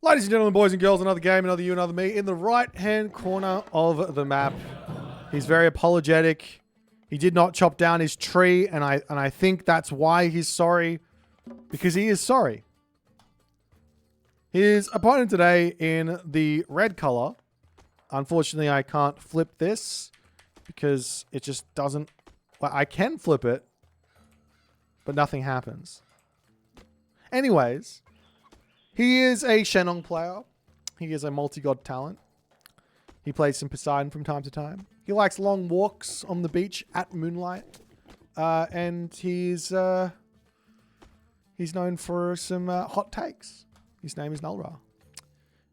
Ladies and gentlemen, boys and girls, another game, another you, another me. In the right-hand corner of the map, he's very apologetic. He did not chop down his tree, and I think that's why he's sorry, because he is sorry. His opponent today in the red color. Unfortunately, I can't flip this because it just doesn't... Well, I can flip it, but nothing happens. Anyways, he is a Shenong player. He is a multi-god talent. He plays some Poseidon from time to time. He likes long walks on the beach at moonlight. And he's known for some hot takes. His name is Nulra.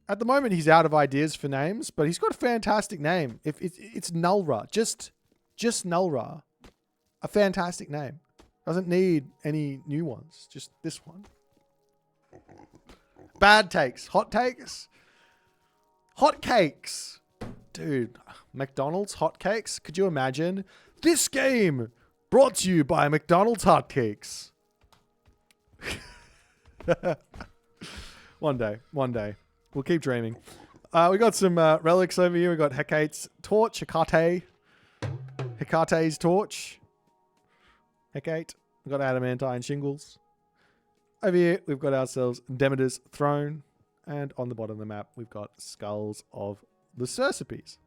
At the moment, he's out of ideas for names, but he's got a fantastic name. If it's Nulra, just Nulra. A fantastic name. Doesn't need any new ones. Just this one. Bad takes. Hot takes. Hot cakes. Dude, McDonald's hotcakes? Could you imagine? This game brought to you by McDonald's hotcakes. One day. We'll keep dreaming. We got some relics over here. We got Hecate's torch, Hecate's torch. Hecate. We've got adamantine shingles. Over here, we've got ourselves Demeter's throne. And on the bottom of the map, we've got skulls of the Cercipes.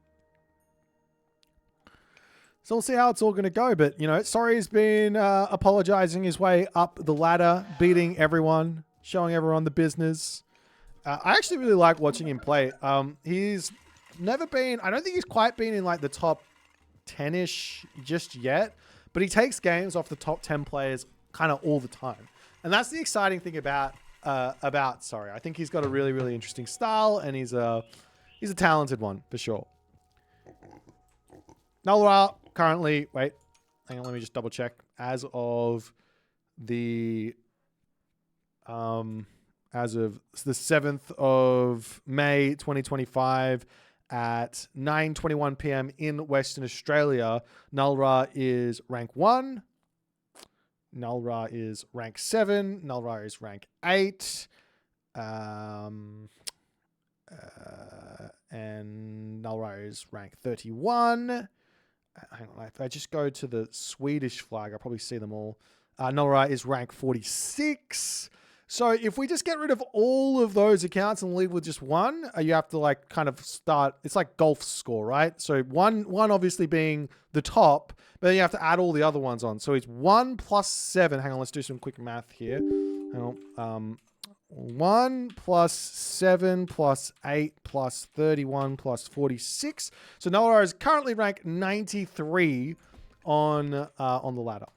So we'll see how it's all going to go. But, you know, Sorry's been apologizing his way up the ladder, beating everyone, showing everyone the business. I actually really like watching him play. He's never been... I don't think he's quite been in, like, the top 10-ish just yet. But he takes games off the top 10 players kind of all the time. And that's the exciting thing about Sorry. I think he's got a really, really interesting style, and he's a talented one for sure. Nulra currently, wait, hang on, let me just double check. As of the 7th of May 2025 at 9:21 p.m. in Western Australia, Nulra is rank 1. Nulra is rank 7. Nulra is rank 8. And Nulra is rank 31. Hang on, if I just go to the Swedish flag, I'll probably see them all. Nulra is rank 46. So if we just get rid of all of those accounts and leave with just one, you have to like kind of start, it's like golf score, right? So one obviously being the top, but then you have to add all the other ones on. So it's 1 plus 7. Hang on, let's do some quick math here. Hang on. 1 plus 7 plus 8 plus 31 plus 46. So Nulra is currently ranked 93 on the ladder.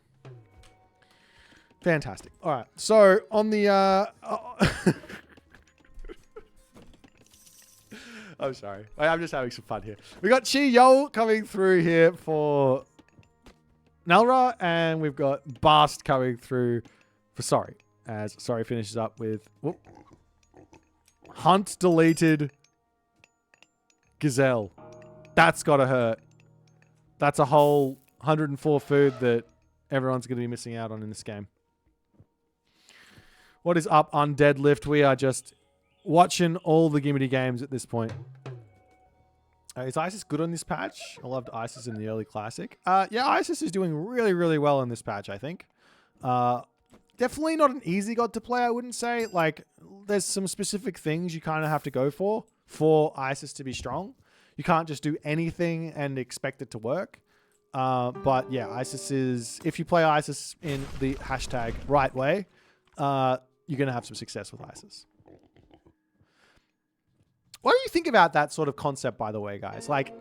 Fantastic. All right. So on the... I'm sorry. I'm just having some fun here. We got Chiwen coming through here for Nulra, and we've got Bast coming through for Sorry. As Sorry finishes up with... Whoop, Hunt deleted Gazelle. That's got to hurt. That's a whole 104 food that everyone's going to be missing out on in this game. What is up on Deadlift? We are just watching all the Gimmicky games at this point. Is Isis good on this patch? I loved Isis in the early classic. Yeah, Isis is doing really, really well in this patch, I think. Definitely not an easy god to play, I wouldn't say. Like, there's some specific things you kind of have to go for Isis to be strong. You can't just do anything and expect it to work. But yeah, Isis is... If you play Isis in the hashtag right way, you're going to have some success with Isis. What do you think about that sort of concept, by the way, guys? Like,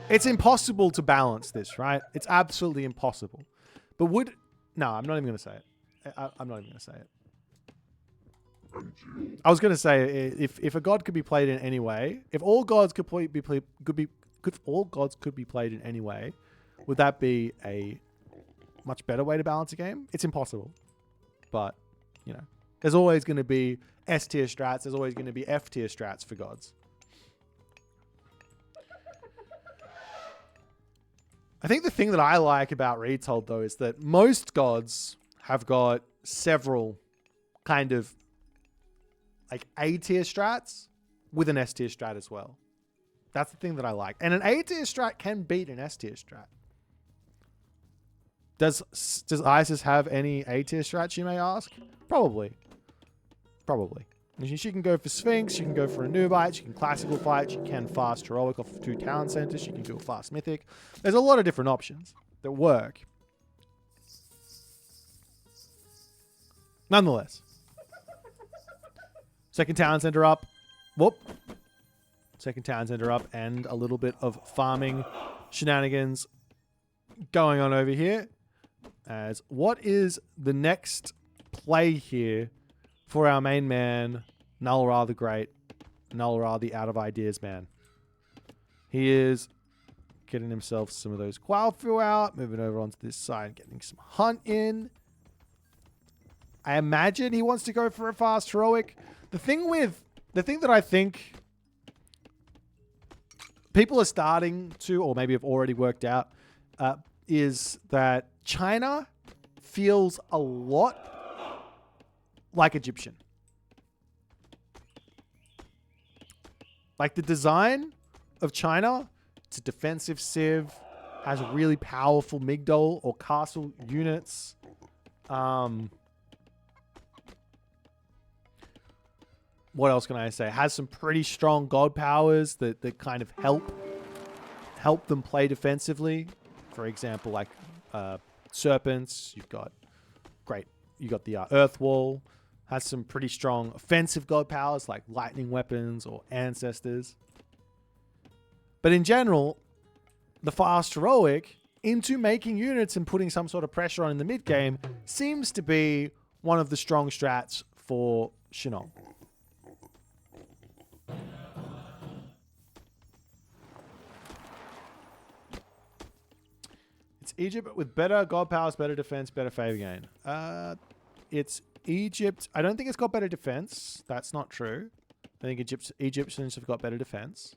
it's impossible to balance this, right? It's absolutely impossible. But would... No, I'm not even going to say it. I'm not even going to say it. I was going to say, if a god could be played in any way, if all gods could be played in any way, would that be a much better way to balance a game? It's impossible. But, you know, there's always going to be S tier strats. There's always going to be F tier strats for gods. I think the thing that I like about Retold, though, is that most gods have got several kind of like A tier strats with an S tier strat as well. That's the thing that I like. And an A tier strat can beat an S tier strat. Does Isis have any A tier strats, you may ask? Probably. Probably. She can go for Sphinx, she can go for a Nubite, she can classical fight, she can fast heroic off of 2 town centers, she can do a fast mythic. There's a lot of different options that work. Nonetheless. Second town center up. Whoop. Second town center up, and a little bit of farming shenanigans going on over here. As what is the next play here for our main man, Nulra the Great, Nulra the out of ideas man? He is getting himself some of those Quailfu out, moving over onto this side, getting some hunt in. I imagine he wants to go for a fast heroic. The thing that I think people are starting to, or maybe have already worked out, is that China feels a lot like Egyptian. Like the design of China, it's a defensive civ, has really powerful Migdol or castle units. What else can I say? Has some pretty strong god powers that kind of help them play defensively. For example, like serpents. You've got the earth wall. Has some pretty strong offensive god powers like lightning weapons or ancestors. But in general, the fast heroic into making units and putting some sort of pressure on in the mid game seems to be one of the strong strats for Shinon. It's Egypt with better god powers, better defense, better favor gain. It's Egypt. I don't think it's got better defense. That's not true. I think Egyptians have got better defense.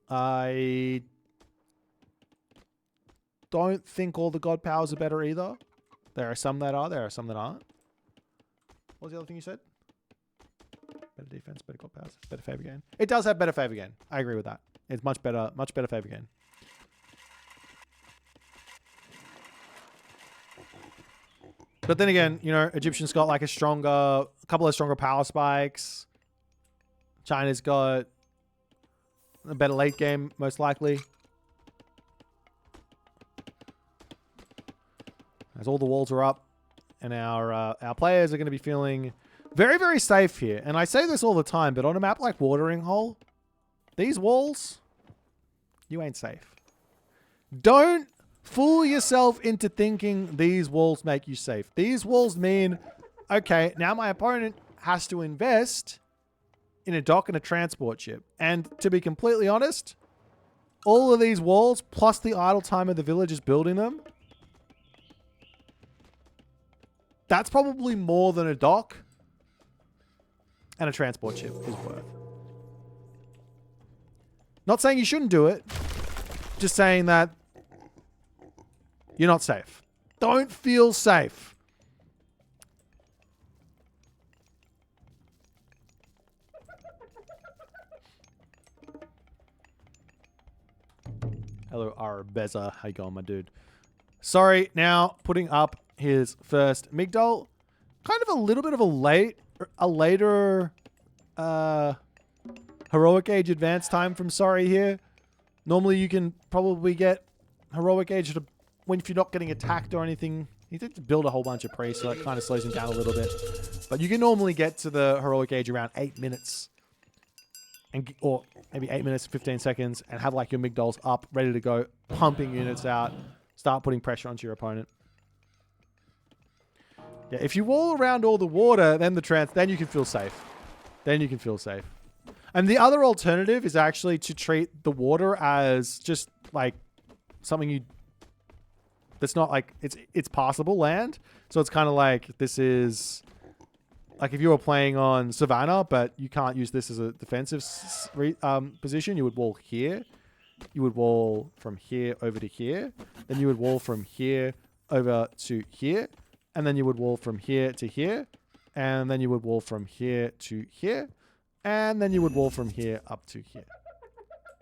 I don't think all the god powers are better either. There are some that are. There are some that aren't. What was the other thing you said? Better defense, better god powers, better favor gain. It does have better favor gain. I agree with that. It's much better favor gain. But then again, you know, Egyptian's got like a couple of stronger power spikes. China's got a better late game, most likely. As all the walls are up, and our players are going to be feeling very, very safe here. And I say this all the time, but on a map like Watering Hole, these walls, you ain't safe. Don't fool yourself into thinking these walls make you safe. These walls mean, okay, now my opponent has to invest in a dock and a transport ship. And to be completely honest, all of these walls, plus the idle time of the villagers building them, that's probably more than a dock and a transport ship is worth. Not saying you shouldn't do it, just saying that you're not safe. Don't feel safe. Hello, Arbeza. How you going, my dude? Sorry, now putting up his first Migdol. Kind of a little bit of a later heroic age advance time from Sorry here. Normally you can probably get heroic age when if you're not getting attacked or anything. You have to build a whole bunch of priests, so that kind of slows him down a little bit. But you can normally get to the heroic age around 8 minutes. Or maybe 8 minutes and 15 seconds, and have like your Migdols up, ready to go, pumping units out, start putting pressure onto your opponent. Yeah, if you wall around all the water, then you can feel safe. Then you can feel safe. And the other alternative is actually to treat the water as just like something that's not like it's passable land. So it's kind of like this is like if you were playing on Savannah, but you can't use this as a defensive position, you would wall here. You would wall from here over to here. Then you would wall from here over to here. And then you would wall from here to here. and then you would wall from here to here, and then you would wall from here up to here.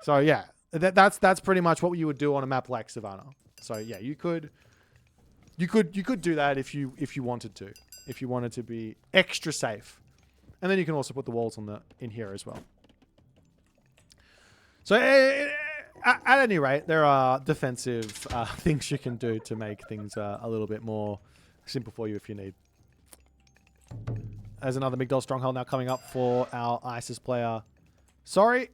So yeah, that's pretty much what you would do on a map like Savannah. So yeah, you could do that if you wanted to, if you wanted to be extra safe. And then you can also put the walls in here as well. So at any rate, there are defensive things you can do to make things a little bit more simple for you if you need. There's another Migdol stronghold now coming up for our ISIS player. Sorry.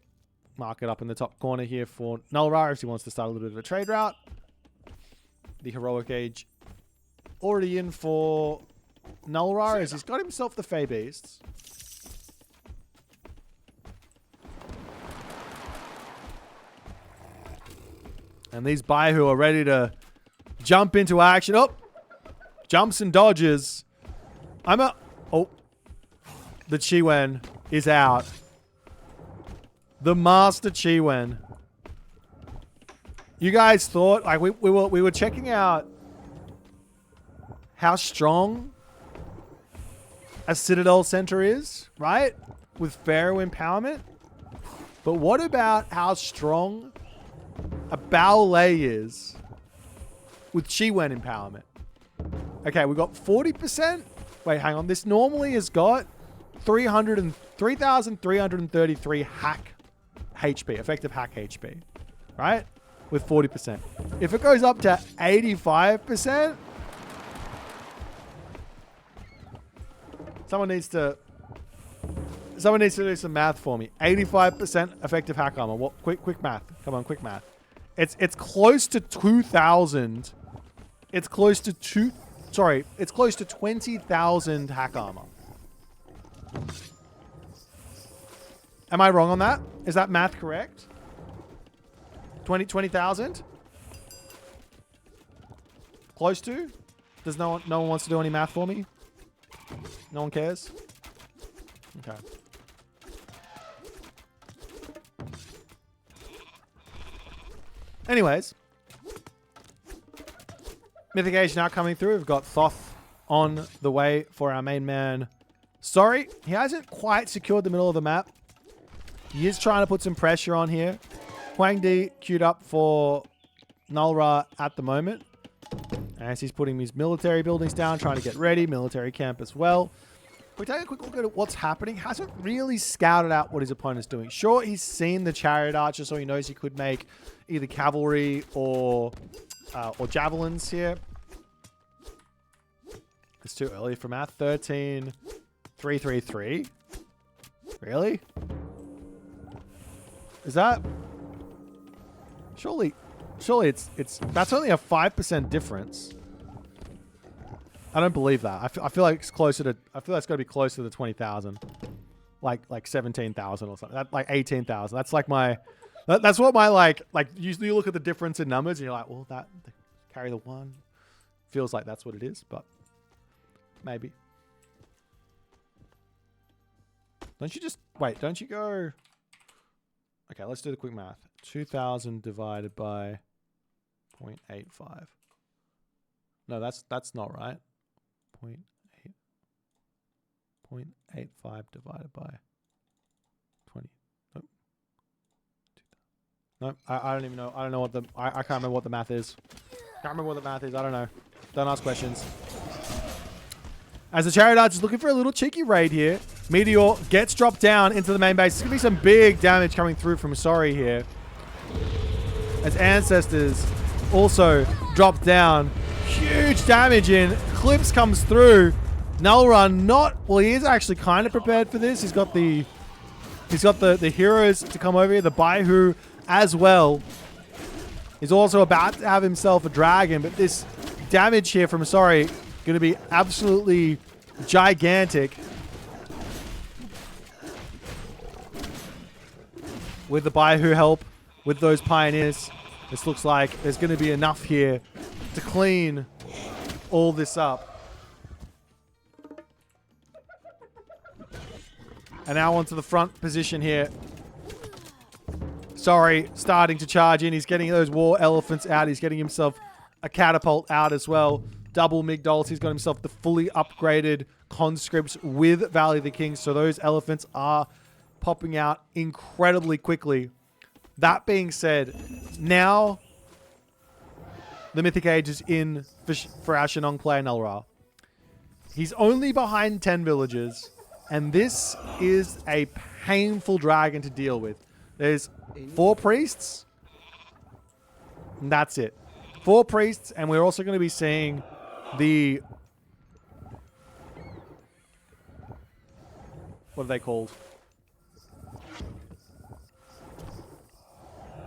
Mark it up in the top corner here for Nulra if he wants to start a little bit of a trade route. The heroic age already in for Nulra as he's got himself the Fey Beasts. And these Baihu are ready to jump into action. Oh! Jumps and dodges. Oh. The Chiwen is out. The Master Chiwen. You guys thought, like, we were checking out how strong a Citadel Center is, right? With Pharaoh empowerment. But what about how strong a Baolei is with Chiwen empowerment? Okay, we got 40%. Wait, hang on. This normally has got 3,333 hack HP, effective hack HP, right? With 40%. If it goes up to 85%, someone needs to do some math for me. 85% effective hack armor. What? Quick math. Come on, quick math. It's close to 2,000. It's close to 20,000 hack armor. Am I wrong on that? Is that math correct? 20,000? Close to? Does no one wants to do any math for me? No one cares? Okay. Anyways. Mythic Age now coming through. We've got Thoth on the way for our main man. Sorry, he hasn't quite secured the middle of the map. He is trying to put some pressure on here. Huang Di queued up for Nulra at the moment. As he's putting his military buildings down, trying to get ready. Military camp as well. We take a quick look at what's happening. Hasn't really scouted out what his opponent's doing. Sure, he's seen the chariot archer, so he knows he could make either cavalry or javelins here. It's too early for math. 13, 333. Really? Is that? Surely it's that's only a 5% difference. I don't believe that. I feel like it's closer to. I feel like it's got to be closer to 20,000, like 17,000 or something. That, like 18,000. That's like my. That's what my like. You look at the difference in numbers and you're like, well, that carry the one. Feels like that's what it is, but maybe. Don't you just wait? Don't you go? Okay, let's do the quick math. 2,000 divided by 0.85. No, that's not right. 0.85 divided by 20. Nope. No, I don't even know. I don't know what the... I can't remember what the math is. Can't remember what the math is. I don't know. Don't ask questions. As the Chariot Archer is looking for a little cheeky raid here. Meteor gets dropped down into the main base. There's going to be some big damage coming through from Sorry here. As Ancestors also drop down. Huge damage in. Clips comes through. Nulra not... Well, he is actually kind of prepared for this. He's got the heroes to come over here. The Baihu as well. He's also about to have himself a dragon. But this damage here from Sorry going to be absolutely gigantic. With the Baihu help, with those pioneers, this looks like there's going to be enough here to clean all this up. And now onto the front position here. Sorry, starting to charge in. He's getting those war elephants out. He's getting himself a catapult out as well. double Migdols. He's got himself the fully upgraded conscripts with Valley of the Kings. So those elephants are popping out incredibly quickly. That being said, now the Mythic Age is in for our Shenong player Nulra. He's only behind 10 villages, and this is a painful dragon to deal with. There's 4 priests, and that's it. 4 priests, and we're also going to be seeing the... What are they called?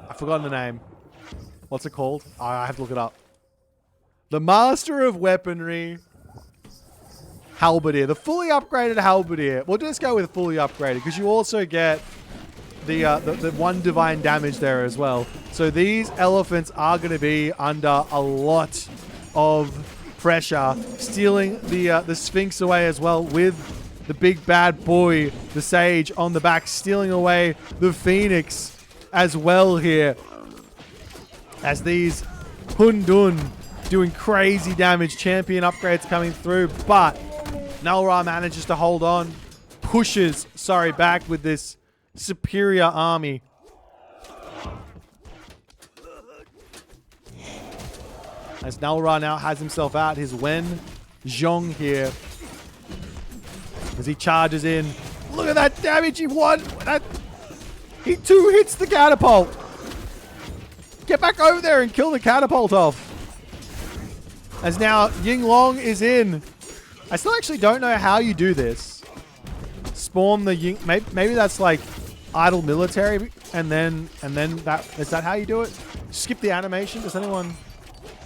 I've forgotten the name. What's it called? I have to look it up. The Master of Weaponry Halberdier. The fully upgraded Halberdier. We'll just go with fully upgraded because you also get the 1 divine damage there as well. So these elephants are going to be under a lot of pressure. Stealing the Sphinx away as well with the big bad boy, the Sage on the back. Stealing away the Phoenix as well here. As these Hundun doing crazy damage. Champion upgrades coming through, but Nulra manages to hold on. Pushes, back with this superior army. As Nulra now has himself out his Wen Zhong here. As he charges in. Look at that damage he won. He 2 hits the catapult. Get back over there and kill the catapult off. As now Yinglong is in. I still actually don't know how you do this. Spawn the Ying... Maybe that's like idle military and then that... Is that how you do it? Skip the animation? Does anyone...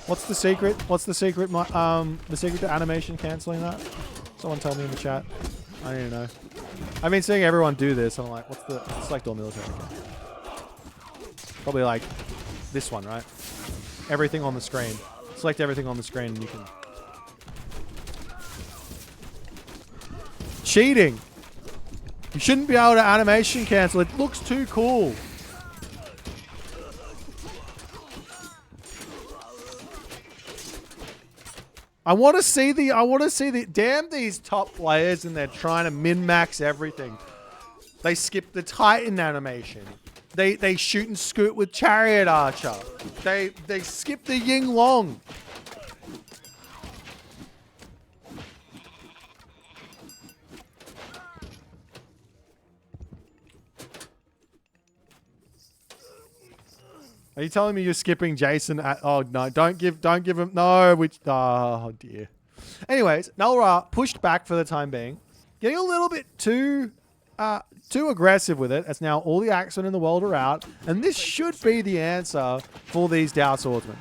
What's the secret? What's the secret? The secret to animation cancelling that? Someone tell me in the chat. I don't even know. I've been seeing everyone do this. I'm like, what's the... Select all military. Probably like this one, right? Everything on the screen. Select everything on the screen and you can... Cheating! You shouldn't be able to animation cancel. It looks too cool. I want to see the... Damn these top players and they're trying to min-max everything. They skip the Titan animation. They shoot and scoot with Chariot Archer. They skip the Yinglong. Are you telling me you're skipping Jason? Oh no! Don't give him no. Oh dear. Anyways, Nulra pushed back for the time being, getting a little bit too aggressive with it. As now all the Axemen in the world are out, and this should be the answer for these Dao Swordsmen.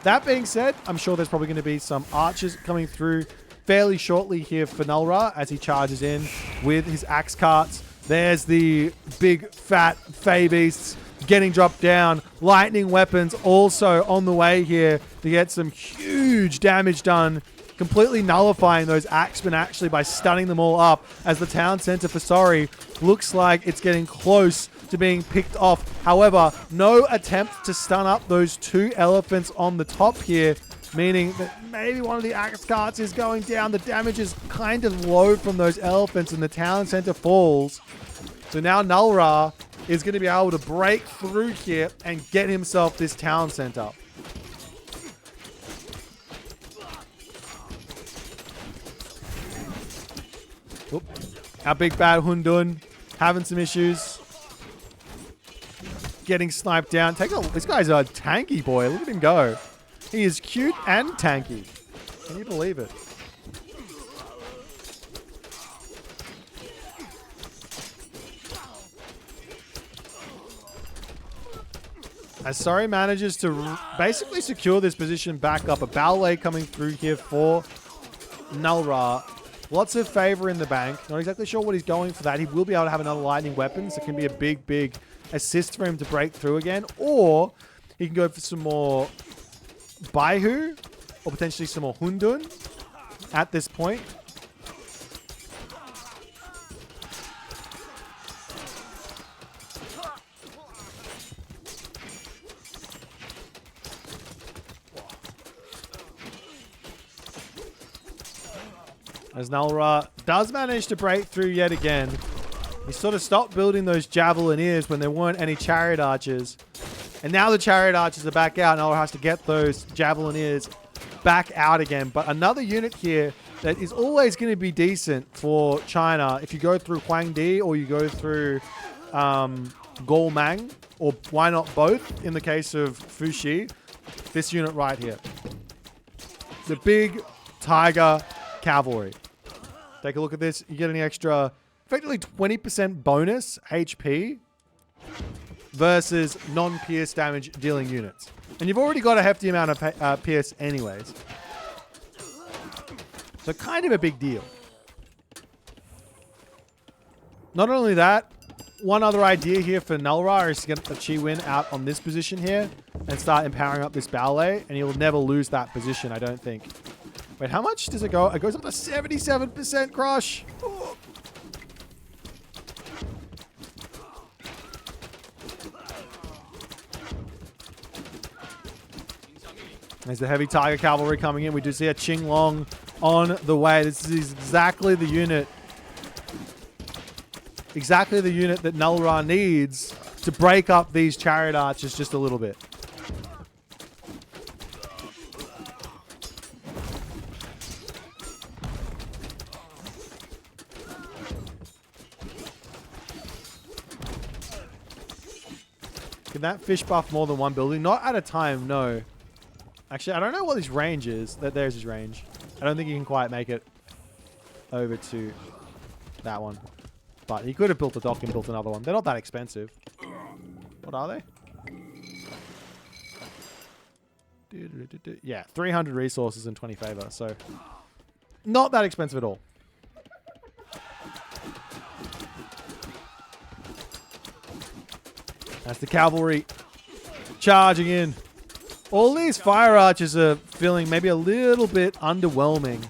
That being said, I'm sure there's probably going to be some archers coming through fairly shortly here for Nulra as he charges in with his axe carts. There's the big fat Fey Beasts getting dropped down. Lightning weapons also on the way here to get some huge damage done, completely nullifying those axemen actually by stunning them all up as the town center for Sorry looks like it's getting close to being picked off. However, no attempt to stun up those 2 elephants on the top here, meaning that maybe one of the axe carts is going down. The damage is kind of low from those elephants and the town center falls. So now Nulra is going to be able to break through here and get himself this town center. Oop. Our big bad Hundun having some issues. Getting sniped down. This guy's a tanky boy. Look at him go. He is cute and tanky. Can you believe it? As Sorry manages to basically secure this position back up. A ballet coming through here for Nulra. Lots of favor in the bank. Not exactly sure what he's going for that. He will be able to have another lightning weapon, so it can be a big, big assist for him to break through again. Or he can go for some more Baihu, or potentially some more Hundun at this point. As Nulra does manage to break through yet again. He sort of stopped building those Javelineers when there weren't any Chariot Archers. And now the Chariot Archers are back out. Nulra has to get those Javelineers back out again. But another unit here that is always going to be decent for China. If you go through Huangdi or you go through Golmang, or why not both in the case of Fuxi, this unit right here. The big Tiger Cavalry. Take a look at this. You get an extra, effectively 20% bonus HP versus non-pierce damage dealing units. And you've already got a hefty amount of pierce anyways. So kind of a big deal. Not only that, one other idea here for Nulra is to get the Chiwen out on this position here and start empowering up this ballet, and he'll never lose that position, I don't think. Wait, how much does it go? It goes up to 77% crush. Oh. There's the heavy Tiger Cavalry coming in. We do see a Qinglong on the way. This is exactly the unit. Exactly the unit that Nulra needs to break up these Chariot Archers just a little bit. Can that fish buff more than one building? Not at a time, no. Actually, I don't know what his range is. There's his range. I don't think he can quite make it over to that one. But he could have built a dock and built another one. They're not that expensive. What are they? Yeah, 300 resources and 20 favor. So, not that expensive at all. That's the cavalry charging in. All these fire archers are feeling maybe a little bit underwhelming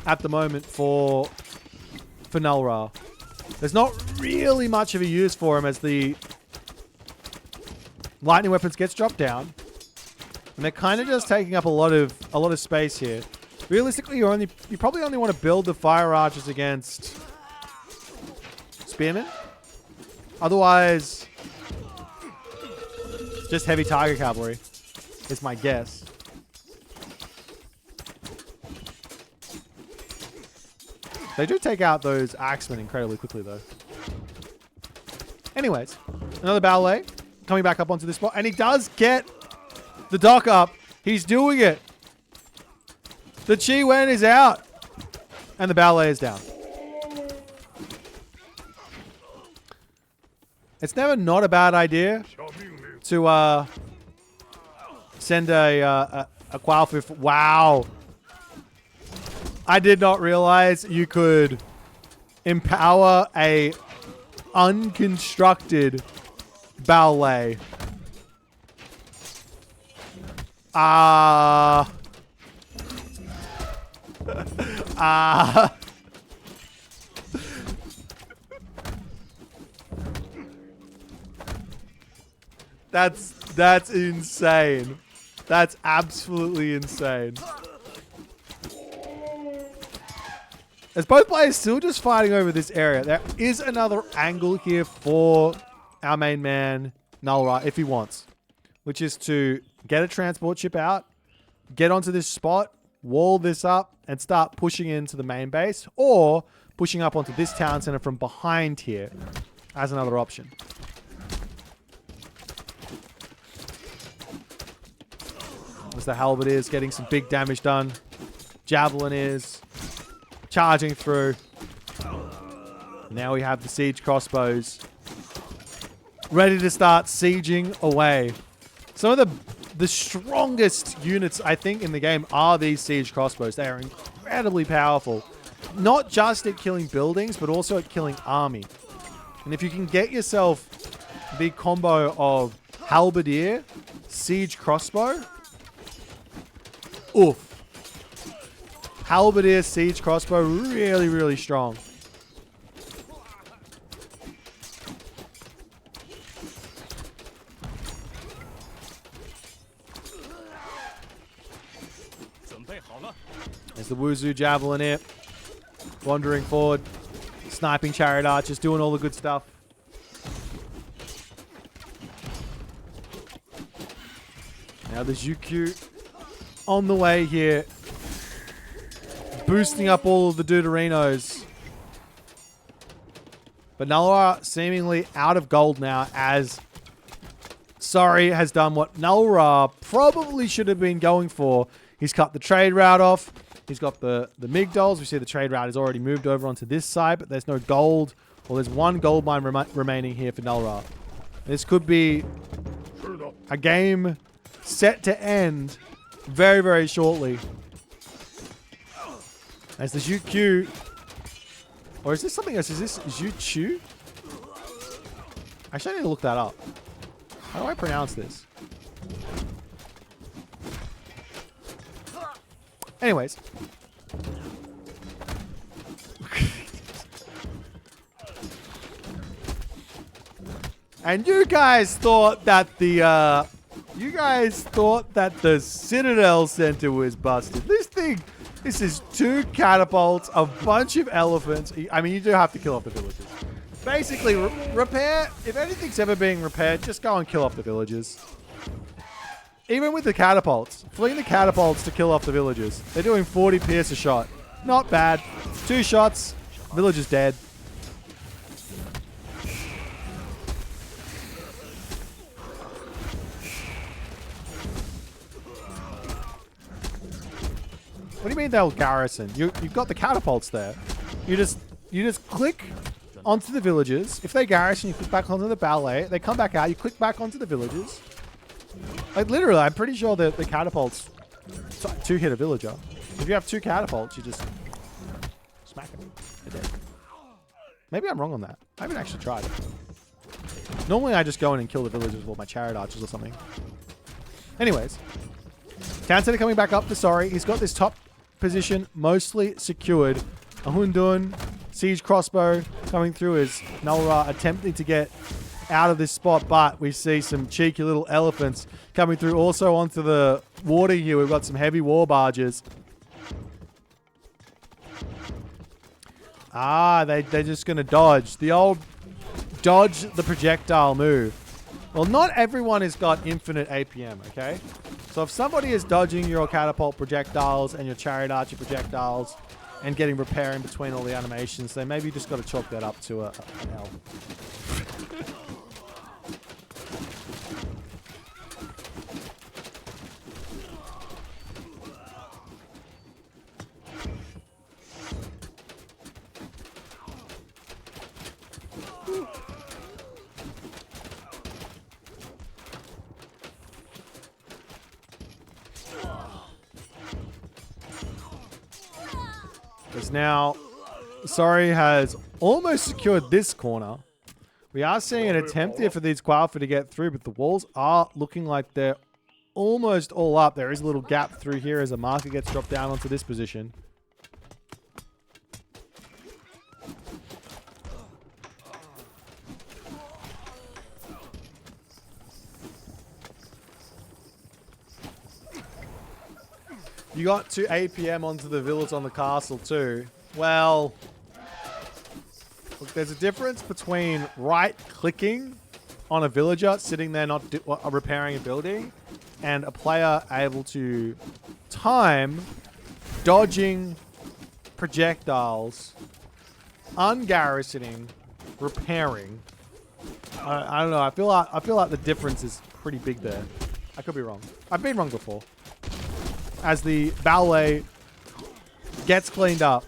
at the moment for Nulra. There's not really much of a use for him as the lightning weapons gets dropped down, and they're kind of just taking up a lot of space here. Realistically, you probably only want to build the fire archers against spearmen. Otherwise, just heavy Tiger Cavalry is my guess. They do take out those axemen incredibly quickly, though. Anyways, another ballet coming back up onto this spot. And he does get the dock up. He's doing it. The Chiwen is out. And the ballet is down. It's never not a bad idea to send a Qualfif. Wow. I did not realize you could empower a unconstructed ballet. That's insane. That's absolutely insane. As both players still just fighting over this area, there is another angle here for our main man, Nulra, if he wants. Which is to get a transport ship out, get onto this spot, wall this up, and start pushing into the main base. Or pushing up onto this town center from behind here as another option. As the Halberdiers getting some big damage done. Javelineers charging through. Now we have the siege crossbows ready to start sieging away. Some of the strongest units, I think, in the game are these siege crossbows. They are incredibly powerful. Not just at killing buildings, but also at killing army. And if you can get yourself the combo of Halberdier, siege crossbow, oof. Halberdier siege crossbow, really, really strong. There's the Wuzhu javelin here. wandering forward, sniping chariot archers, doing all the good stuff. Now the Zhukyu on the way here, boosting up all of the Deuterinos. But Nullra seemingly out of gold now as Sorry has done what Nullra probably should have been going for. He's cut the trade route off. He's got the Migdols. We see the trade route is already moved over onto this side, but there's no gold. Well, there's one gold mine remaining here for Nullra. This could be a game set to end very, very shortly. As the Zhukyu... Or is this something else? Is this Zhuchu? Actually, I need to look that up. How do I pronounce this? Anyways. And you guys thought that the Citadel Center was busted. This is 2 catapults, a bunch of elephants. I mean, you do have to kill off the villagers. Basically, repair. If anything's ever being repaired, just go and kill off the villagers. Even with the catapults. Fling the catapults to kill off the villagers. They're doing 40 pierce a shot. Not bad. 2 shots. Villager's dead. What do you mean they'll garrison? You've got the catapults there. You just click onto the villagers. If they garrison, you click back onto the ballet. They come back out. You click back onto the villagers. Like literally, I'm pretty sure that the catapults 2 hit a villager. If you have 2 catapults, you just smack them. They're dead. Maybe I'm wrong on that. I haven't actually tried it. Normally, I just go in and kill the villagers with all my chariot archers or something. Anyways, Town Center coming back up to Sorry. He's got this top position mostly secured. A Hundun siege crossbow coming through as Nullra attempting to get out of this spot, but we see some cheeky little elephants coming through. Also onto the water here, we've got some heavy war barges. They're just going to dodge. The old dodge the projectile move. Well, not everyone has got infinite APM, okay? So if somebody is dodging your catapult projectiles and your chariot archer projectiles and getting repair in between all the animations, then maybe you just got to chalk that up to an L. Because now, Sorry has almost secured this corner. We are seeing an attempt here for these Qualfa to get through, but the walls are looking like they're almost all up. There is a little gap through here as a marker gets dropped down onto this position. You got 2 APM onto the villas on the castle too. Well, look, there's a difference between right-clicking on a villager sitting there not repairing a building and a player able to time dodging projectiles, ungarrisoning, repairing. I don't know. I feel like the difference is pretty big there. I could be wrong. I've been wrong before. As the ballet gets cleaned up.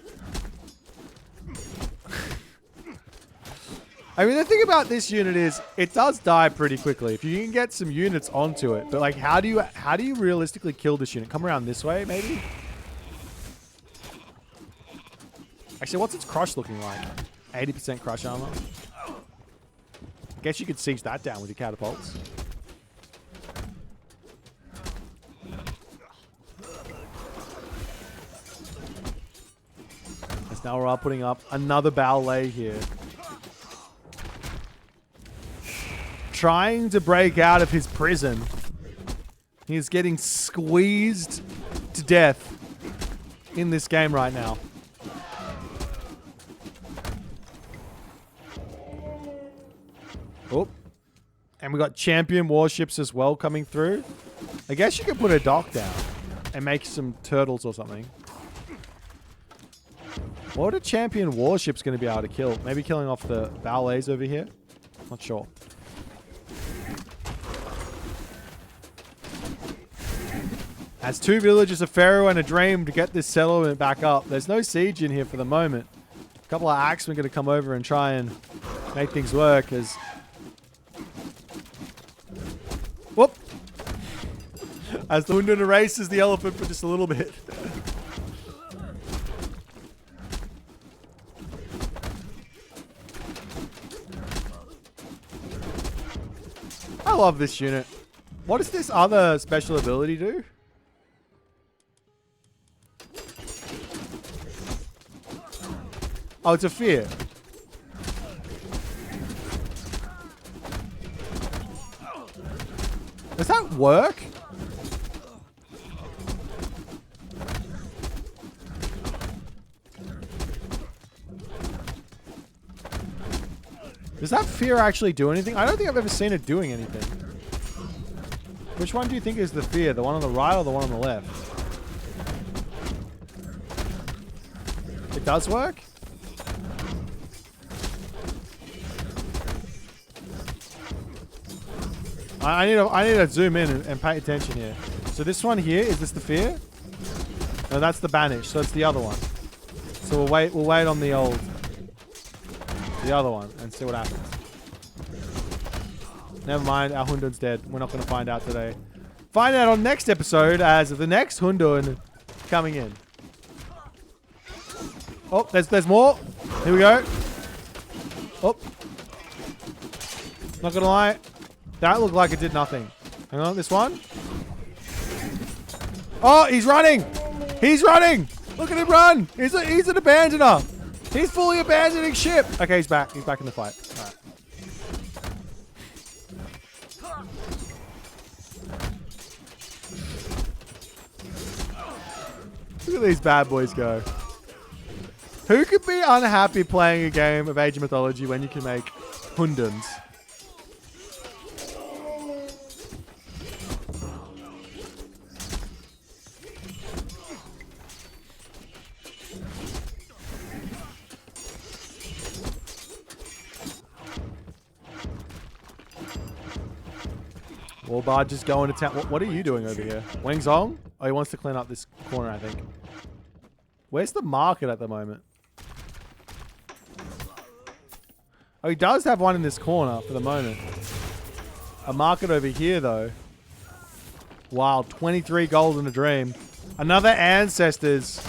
I mean, the thing about this unit is it does die pretty quickly. If you can get some units onto it, but like, how do you realistically kill this unit? Come around this way, maybe. Actually, what's its crush looking like? 80% crush armor. Guess you could siege that down with your catapults. Now we're putting up another ballet here. Trying to break out of his prison. He's getting squeezed to death in this game right now. Oh. And we got champion warships as well coming through. I guess you could put a dock down and make some turtles or something. What are champion warships going to be able to kill? Maybe killing off the ballets over here? Not sure. As 2 villages, a pharaoh and a dream to get this settlement back up. There's no siege in here for the moment. A couple of axemen are going to come over and try and make things work as... Whoop! As the Hundun erases the elephant for just a little bit. I love this unit. What does this other special ability do? Oh, it's a fear. Does that work? Does that fear actually do anything? I don't think I've ever seen it doing anything. Which one do you think is the fear? The one on the right or the one on the left? It does work? I need to zoom in and pay attention here. So this one here, is this the fear? No, that's the banish. So it's the other one. So we'll wait on the other one and see what happens. Never mind, our Hundun's dead. We're not going to find out today. Find out on next episode as the next Hundun coming in. Oh, there's more. Here we go. Oh. Not going to lie. That looked like it did nothing. Hang on, this one. Oh, he's running. He's running. Look at him run. He's an abandoner. He's fully abandoning ship. Okay, he's back. He's back in the fight. All right. Look at these bad boys go. Who could be unhappy playing a game of Age of Mythology when you can make Hunduns? Warbard just going to town. What are you doing over here? Wang Zong? Oh, he wants to clean up this corner, I think. Where's the market at the moment? Oh, he does have one in this corner for the moment. A market over here, though. Wow, 23 gold and a dream. Another Ancestors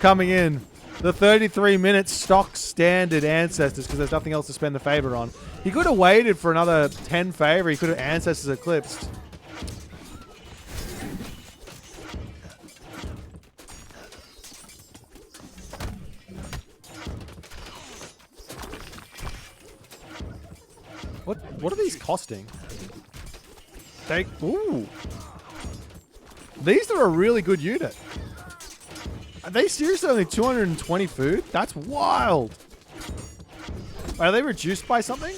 coming in. The 33-minute stock standard Ancestors because there's nothing else to spend the favor on. He could have waited for another 10 favor. He could have Ancestors Eclipsed. What are these costing? Ooh. These are a really good unit. Are they seriously only 220 food? That's wild. Are they reduced by something?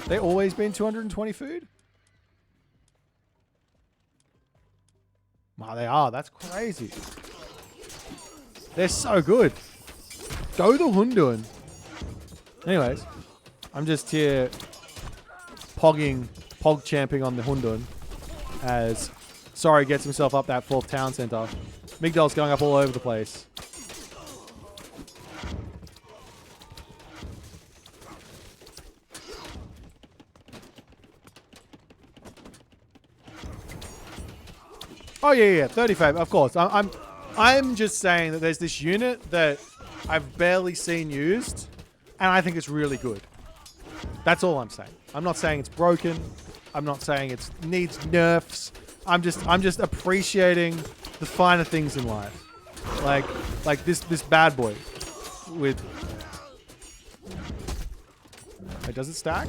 They always been 220 food? Wow, they are. That's crazy. They're so good. Go the Hundun. Anyways, I'm just here pog champing on the Hundun as Sorry gets himself up that 4th town center. Migdal's going up all over the place. Oh yeah, 35, of course. I'm just saying that there's this unit that I've barely seen used, and I think it's really good. That's all I'm saying. I'm not saying it's broken. I'm not saying it needs nerfs. I'm just appreciating the finer things in life, like this bad boy with. Wait, does it stack?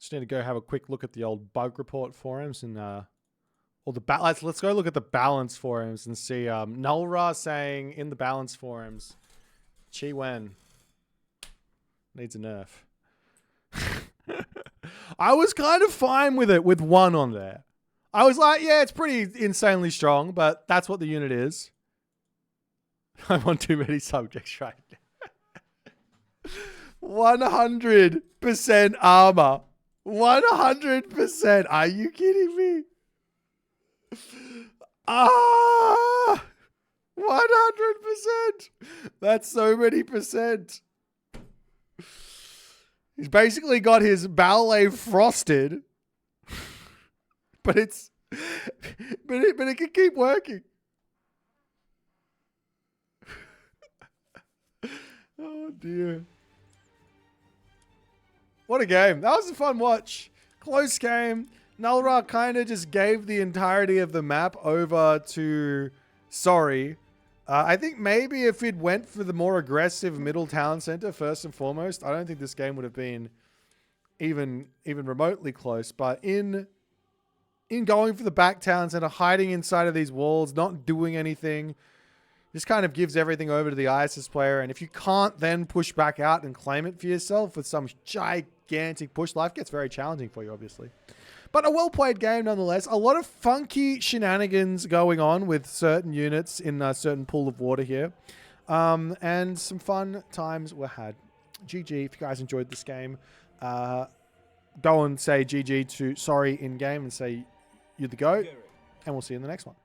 Just need to go have a quick look at the old bug report forums and or the let's go look at the balance forums and see Nulra saying in the balance forums, Chiwen needs a nerf. I was kind of fine with it with 1 on there. I was like, yeah, it's pretty insanely strong, but that's what the unit is. I'm on too many subjects right now. 100% armor. 100%. Are you kidding me? 100%. That's so many percent. He's basically got his ballet frosted, but it can keep working. Oh dear. What a game. That was a fun watch. Close game. Nulra kind of just gave the entirety of the map over to Sorry. I think maybe if it went for the more aggressive middle town center first and foremost, I don't think this game would have been even remotely close. But in going for the back town center, hiding inside of these walls, not doing anything, just kind of gives everything over to the ISIS player. And if you can't then push back out and claim it for yourself with some gigantic push, life gets very challenging for you, obviously. But a well-played game nonetheless. A lot of funky shenanigans going on with certain units in a certain pool of water here. And some fun times were had. GG, if you guys enjoyed this game, go and say GG to Sorry in-game and say you're the GOAT. And we'll see you in the next one.